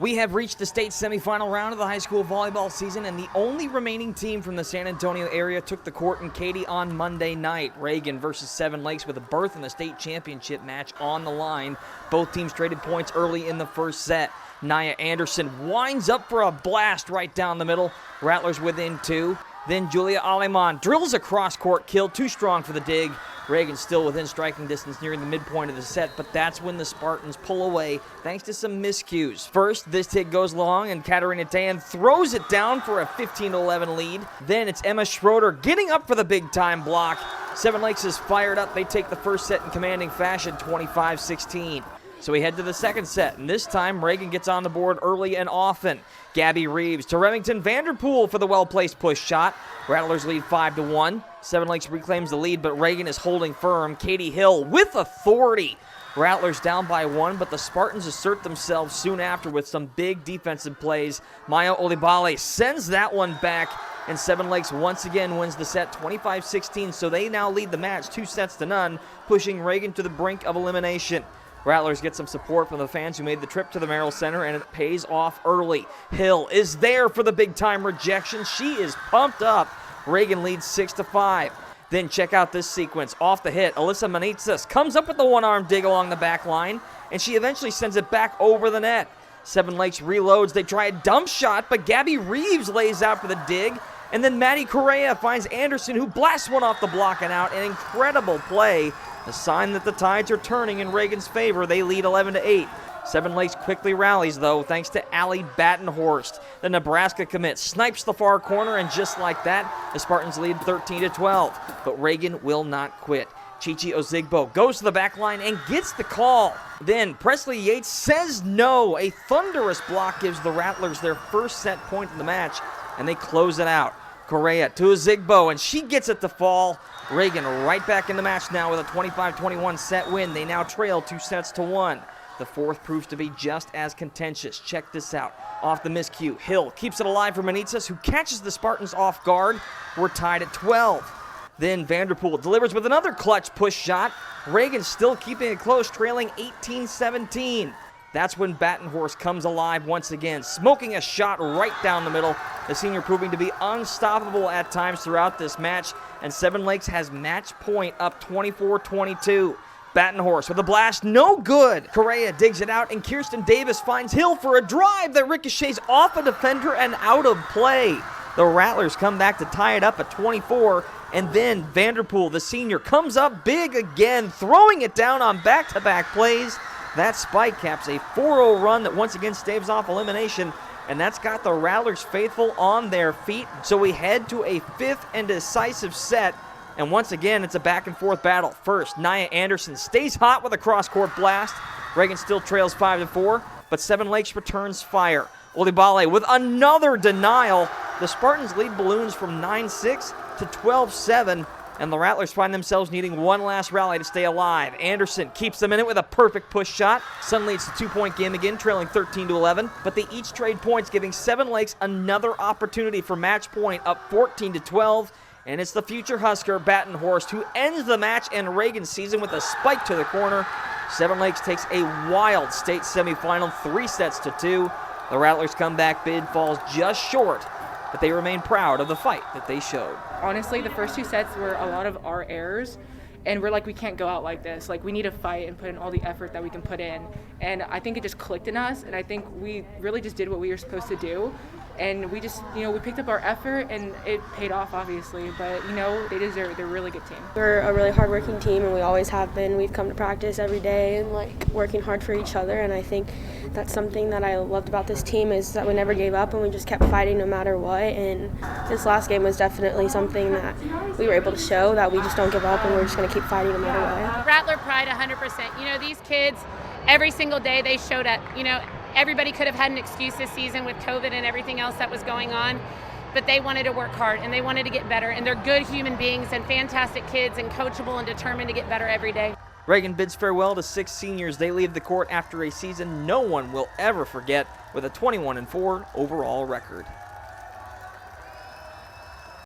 We have reached the state semifinal round of the high school volleyball season, and the only remaining team from the San Antonio area took the court in Katy on Monday night. Reagan versus Seven Lakes with a berth in the state championship match on the line. Both teams traded points early in the first set. Nia Anderson winds up for a blast right down the middle. Rattlers within two. Then Julia Aleman drills a cross-court kill, too strong for the dig. Reagan still within striking distance nearing the midpoint of the set, but that's when the Spartans pull away thanks to some miscues. First, this hit goes long, and Katarina Tayan throws it down for a 15-11 lead. Then it's Emma Schroeder getting up for the big-time block. Seven Lakes is fired up. They take the first set in commanding fashion, 25-16. So we head to the second set, and this time Reagan gets on the board early and often. Gabby Reeves to Remington Vanderpool for the well-placed push shot. Rattlers lead 5-1. Seven Lakes reclaims the lead, but Reagan is holding firm. Katie Hill with authority. Rattlers down by one, but the Spartans assert themselves soon after with some big defensive plays. Maya Olibale sends that one back, and Seven Lakes once again wins the set 25-16, so they now lead the match 2-0, pushing Reagan to the brink of elimination. Rattlers get some support from the fans who made the trip to the Merrill Center, and it pays off early. Hill is there for the big-time rejection. She is pumped up. Reagan leads 6-5. Then check out this sequence. Off the hit, Alyssa Manitzas comes up with the one-arm dig along the back line, and she eventually sends it back over the net. Seven Lakes reloads. They try a dump shot, but Gabby Reeves lays out for the dig, and then Maddie Correa finds Anderson, who blasts one off the block and out. An incredible play. A sign that the tides are turning in Reagan's favor. They lead 11-8. Seven Lakes quickly rallies, though, thanks to Allie Battenhorst. The Nebraska commit snipes the far corner, and just like that, the Spartans lead 13-12. But Reagan will not quit. Chichi Ozigbo goes to the back line and gets the call. Then Presley Yates says no. A thunderous block gives the Rattlers their first set point in the match, and they close it out. Correa to Ozigbo, and she gets it to fall. Reagan right back in the match now with a 25-21 set win. They now trail 2-1. The fourth proves to be just as contentious. Check this out. Off the miscue, Hill keeps it alive for Manitzas, who catches the Spartans off guard. We're tied at 12. Then Vanderpool delivers with another clutch push shot. Reagan still keeping it close, trailing 18-17. That's when Battenhorst comes alive once again, smoking a shot right down the middle. The senior proving to be unstoppable at times throughout this match, and Seven Lakes has match point up 24-22. Battenhorst with a blast, no good. Correa digs it out, and Kirsten Davis finds Hill for a drive that ricochets off a defender and out of play. The Rattlers come back to tie it up at 24, and then Vanderpool, the senior, comes up big again, throwing it down on back-to-back plays. That spike caps a 4-0 run that once again staves off elimination, and that's got the Rattlers faithful on their feet. So we head to a fifth and decisive set, and once again it's a back-and-forth battle. First, Nia Anderson stays hot with a cross-court blast. Reagan still trails 5-4, but Seven Lakes returns fire. Olibale with another denial. The Spartans lead balloons from 9-6 to 12-7. And the Rattlers find themselves needing one last rally to stay alive. Anderson keeps them in it with a perfect push shot. Suddenly it's a 2-point game again, trailing 13-11. But they each trade points, giving Seven Lakes another opportunity for match point, up 14-12. And it's the future Husker, Battenhorst, who ends the match and Reagan's season with a spike to the corner. Seven Lakes takes a wild state semifinal, 3-2. The Rattlers' comeback bid falls just short, but they remain proud of the fight that they showed. Honestly, the first two sets were a lot of our errors, and we're like, we can't go out like this. Like, we need to fight and put in all the effort that we can put in. And I think it just clicked in us, and I think we really just did what we were supposed to do. And we just, we picked up our effort, and it paid off, obviously. But, they're a really good team. We're a really hardworking team, and we always have been. We've come to practice every day and, working hard for each other. And I think that's something that I loved about this team is that we never gave up, and we just kept fighting no matter what. And this last game was definitely something that we were able to show that we just don't give up, and we're just going to keep fighting no matter what. Rattler pride 100%. These kids, every single day they showed up. Everybody could have had an excuse this season with COVID and everything else that was going on, but they wanted to work hard and they wanted to get better, and they're good human beings and fantastic kids and coachable and determined to get better every day. Reagan bids farewell to 6 seniors. They leave the court after a season no one will ever forget with a 21-4 overall record.